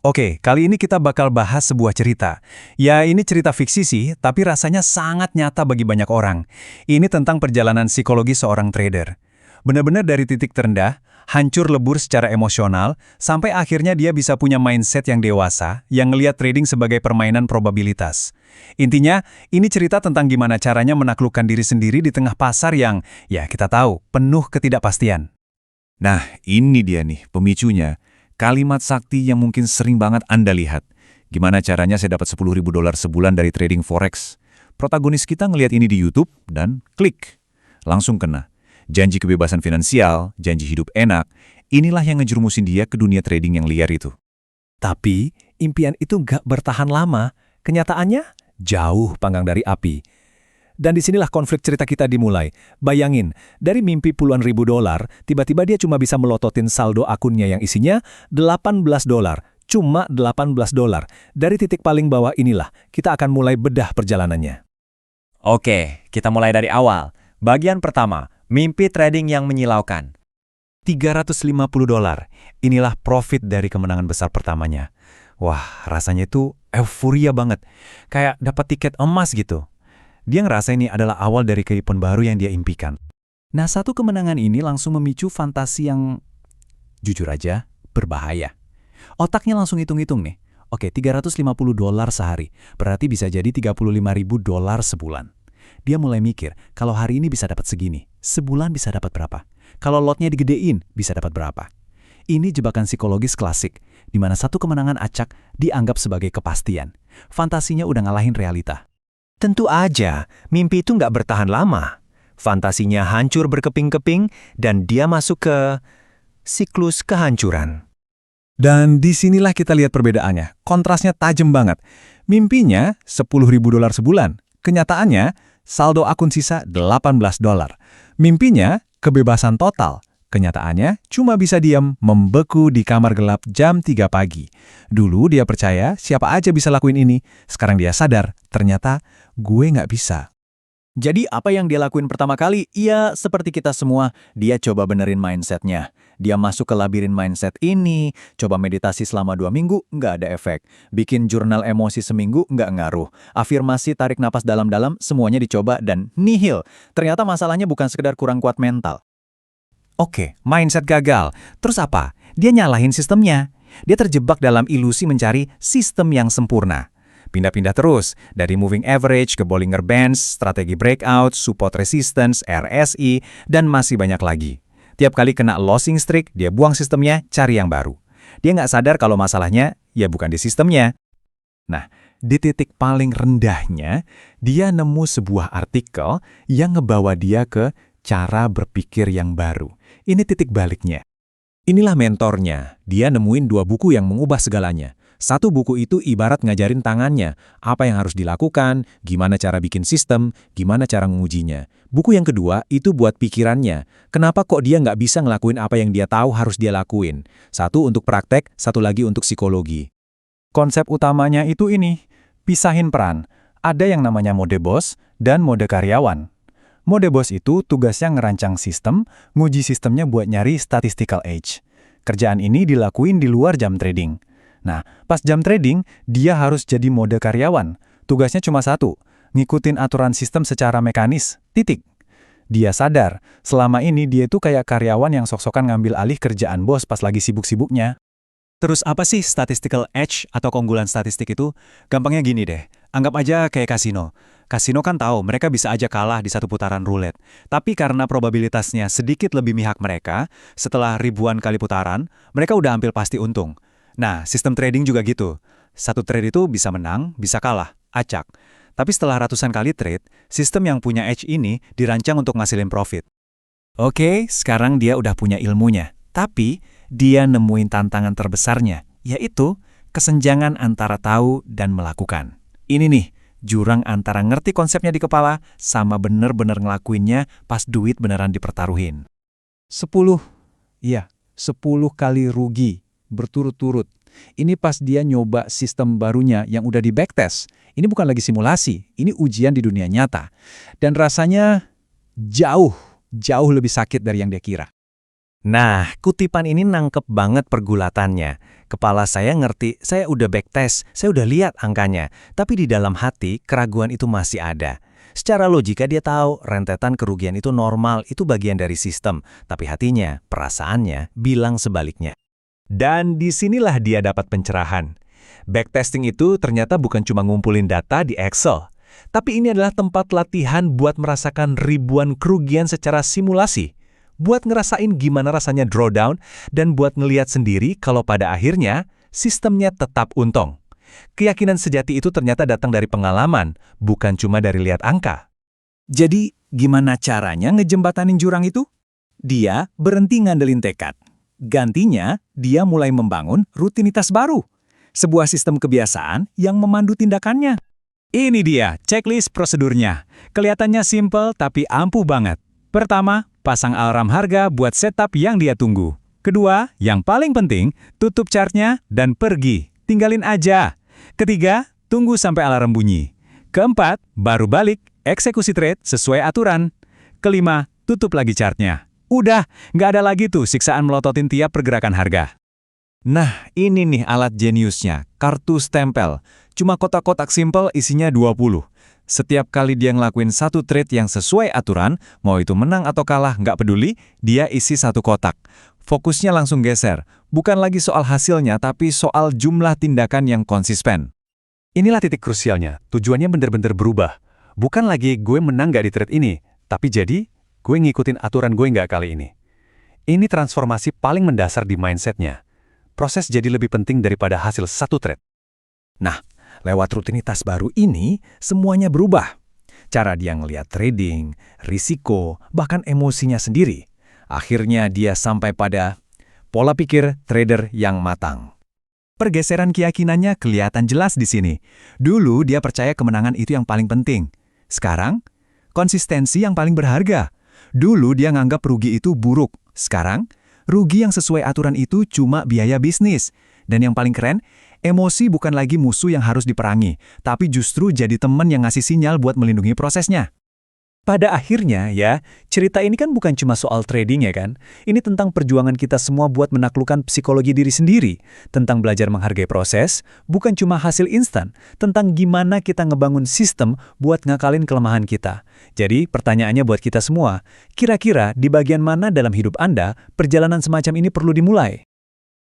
Oke, kali ini kita bakal bahas sebuah cerita. Ya, ini cerita fiksi sih, tapi rasanya sangat nyata bagi banyak orang. Ini tentang perjalanan psikologi seorang trader. Benar-benar dari titik terendah, hancur lebur secara emosional, sampai akhirnya dia bisa punya mindset yang dewasa, yang ngelihat trading sebagai permainan probabilitas. Intinya, ini cerita tentang gimana caranya menaklukkan diri sendiri di tengah pasar yang, ya kita tahu, penuh ketidakpastian. Nah, ini dia nih pemicunya. Kalimat sakti yang mungkin sering banget Anda lihat. Gimana caranya saya dapat $10.000 sebulan dari trading forex? Protagonis kita ngelihat ini di YouTube dan klik. Langsung kena. Janji kebebasan finansial, janji hidup enak, inilah yang ngejerumusin dia ke dunia trading yang liar itu. Tapi, impian itu nggak bertahan lama. Kenyataannya, jauh panggang dari api. Dan disinilah konflik cerita kita dimulai. Bayangin, dari mimpi puluhan ribu dolar, tiba-tiba dia cuma bisa melototin saldo akunnya yang isinya $18. Cuma $18. Dari titik paling bawah inilah, kita akan mulai bedah perjalanannya. Oke, kita mulai dari awal. Bagian pertama, mimpi trading yang menyilaukan. $350. Inilah profit dari kemenangan besar pertamanya. Wah, rasanya itu euforia banget. Kayak dapat tiket emas gitu. Dia ngerasa ini adalah awal dari kehidupan baru yang dia impikan. Nah, satu kemenangan ini langsung memicu fantasi yang, jujur aja, berbahaya. Otaknya langsung hitung-hitung nih. Oke, $350 sehari, berarti bisa jadi $35.000 sebulan. Dia mulai mikir, kalau hari ini bisa dapat segini, sebulan bisa dapat berapa? Kalau lotnya digedein, bisa dapat berapa? Ini jebakan psikologis klasik, di mana satu kemenangan acak dianggap sebagai kepastian. Fantasinya udah ngalahin realita. Tentu aja, mimpi itu nggak bertahan lama. Fantasinya hancur berkeping-keping dan dia masuk ke siklus kehancuran. Dan disinilah kita lihat perbedaannya. Kontrasnya tajam banget. Mimpinya $10.000 sebulan. Kenyataannya, saldo akun sisa $18. Mimpinya, kebebasan total. Kenyataannya, cuma bisa diam membeku di kamar gelap jam 3 pagi. Dulu dia percaya siapa aja bisa lakuin ini. Sekarang dia sadar, ternyata gue nggak bisa. Jadi apa yang dia lakuin pertama kali? Ya seperti kita semua, dia coba benerin mindsetnya. Dia masuk ke labirin mindset ini, coba meditasi selama 2 minggu, nggak ada efek. Bikin jurnal emosi seminggu, nggak ngaruh. Afirmasi tarik napas dalam-dalam, semuanya dicoba dan nihil. Ternyata masalahnya bukan sekedar kurang kuat mental. Oke, mindset gagal. Terus apa? Dia nyalahin sistemnya. Dia terjebak dalam ilusi mencari sistem yang sempurna. Pindah-pindah terus, dari moving average ke Bollinger Bands, strategi breakout, support resistance, RSI, dan masih banyak lagi. Tiap kali kena losing streak, dia buang sistemnya, cari yang baru. Dia nggak sadar kalau masalahnya, ya bukan di sistemnya. Nah, di titik paling rendahnya, dia nemu sebuah artikel yang ngebawa dia ke cara berpikir yang baru. Ini titik baliknya. Inilah mentornya. Dia nemuin 2 buku yang mengubah segalanya. Satu buku itu ibarat ngajarin tangannya, apa yang harus dilakukan, gimana cara bikin sistem, gimana cara mengujinya. Buku yang kedua itu buat pikirannya. Kenapa kok dia nggak bisa ngelakuin apa yang dia tahu harus dia lakuin. Satu untuk praktek, satu lagi untuk psikologi. Konsep utamanya itu ini, pisahin peran. Ada yang namanya mode bos dan mode karyawan. Mode bos itu tugasnya ngerancang sistem, nguji sistemnya buat nyari statistical edge. Kerjaan ini dilakuin di luar jam trading. Nah, pas jam trading, dia harus jadi mode karyawan. Tugasnya cuma satu, ngikutin aturan sistem secara mekanis, titik. Dia sadar, selama ini dia itu kayak karyawan yang sok-sokan ngambil alih kerjaan bos pas lagi sibuk-sibuknya. Terus apa sih statistical edge atau keunggulan statistik itu? Gampangnya gini deh, anggap aja kayak kasino. Kasino kan tahu mereka bisa aja kalah di satu putaran roulette. Tapi karena probabilitasnya sedikit lebih mihak mereka, setelah ribuan kali putaran, mereka udah hampir pasti untung. Nah, sistem trading juga gitu. Satu trade itu bisa menang, bisa kalah, acak. Tapi setelah ratusan kali trade, sistem yang punya edge ini dirancang untuk ngasilin profit. Oke, sekarang dia udah punya ilmunya. Tapi dia nemuin tantangan terbesarnya, yaitu kesenjangan antara tahu dan melakukan. Ini nih, jurang antara ngerti konsepnya di kepala sama bener-bener ngelakuinnya pas duit beneran dipertaruhin. 10 kali rugi berturut-turut. Ini pas dia nyoba sistem barunya yang udah di backtest. Ini bukan lagi simulasi, ini ujian di dunia nyata. Dan rasanya jauh lebih sakit dari yang dia kira. Nah, kutipan ini nangkep banget pergulatannya. Kepala saya ngerti, saya udah backtest, saya udah lihat angkanya. Tapi di dalam hati, keraguan itu masih ada. Secara logika dia tahu rentetan kerugian itu normal, itu bagian dari sistem. Tapi hatinya, perasaannya, bilang sebaliknya. Dan disinilah dia dapat pencerahan. Backtesting itu ternyata bukan cuma ngumpulin data di Excel. Tapi ini adalah tempat latihan buat merasakan ribuan kerugian secara simulasi. Buat ngerasain gimana rasanya drawdown, dan buat ngeliat sendiri kalau pada akhirnya sistemnya tetap untung. Keyakinan sejati itu ternyata datang dari pengalaman, bukan cuma dari lihat angka. Jadi, gimana caranya ngejembatanin jurang itu? Dia berhenti ngandelin tekad. Gantinya, dia mulai membangun rutinitas baru. Sebuah sistem kebiasaan yang memandu tindakannya. Ini dia, checklist prosedurnya. Kelihatannya simple tapi ampuh banget. Pertama, pasang alarm harga buat setup yang dia tunggu. Kedua, yang paling penting, tutup chartnya dan pergi. Tinggalin aja. Ketiga, tunggu sampai alarm bunyi. Keempat, baru balik, eksekusi trade sesuai aturan. Kelima, tutup lagi chartnya. Udah, nggak ada lagi tuh siksaan melototin tiap pergerakan harga. Nah, ini nih alat jeniusnya, kartu stempel. Cuma kotak-kotak simple isinya 20. Setiap kali dia ngelakuin satu trade yang sesuai aturan, mau itu menang atau kalah nggak peduli, dia isi satu kotak. Fokusnya langsung geser, bukan lagi soal hasilnya tapi soal jumlah tindakan yang konsisten. Inilah titik krusialnya, tujuannya bener-bener berubah. Bukan lagi gue menang nggak di trade ini, tapi jadi gue ngikutin aturan gue nggak kali ini. Ini transformasi paling mendasar di mindsetnya. Proses jadi lebih penting daripada hasil satu trade. Nah, lewat rutinitas baru ini, semuanya berubah. Cara dia ngelihat trading, risiko, bahkan emosinya sendiri. Akhirnya dia sampai pada pola pikir trader yang matang. Pergeseran keyakinannya kelihatan jelas di sini. Dulu dia percaya kemenangan itu yang paling penting. Sekarang, konsistensi yang paling berharga. Dulu dia nganggap rugi itu buruk. Sekarang, rugi yang sesuai aturan itu cuma biaya bisnis. Dan yang paling keren, emosi bukan lagi musuh yang harus diperangi, tapi justru jadi teman yang ngasih sinyal buat melindungi prosesnya. Pada akhirnya ya, cerita ini kan bukan cuma soal trading ya kan? Ini tentang perjuangan kita semua buat menaklukkan psikologi diri sendiri, tentang belajar menghargai proses, bukan cuma hasil instan, tentang gimana kita ngebangun sistem buat ngakalin kelemahan kita. Jadi pertanyaannya buat kita semua, kira-kira di bagian mana dalam hidup Anda perjalanan semacam ini perlu dimulai?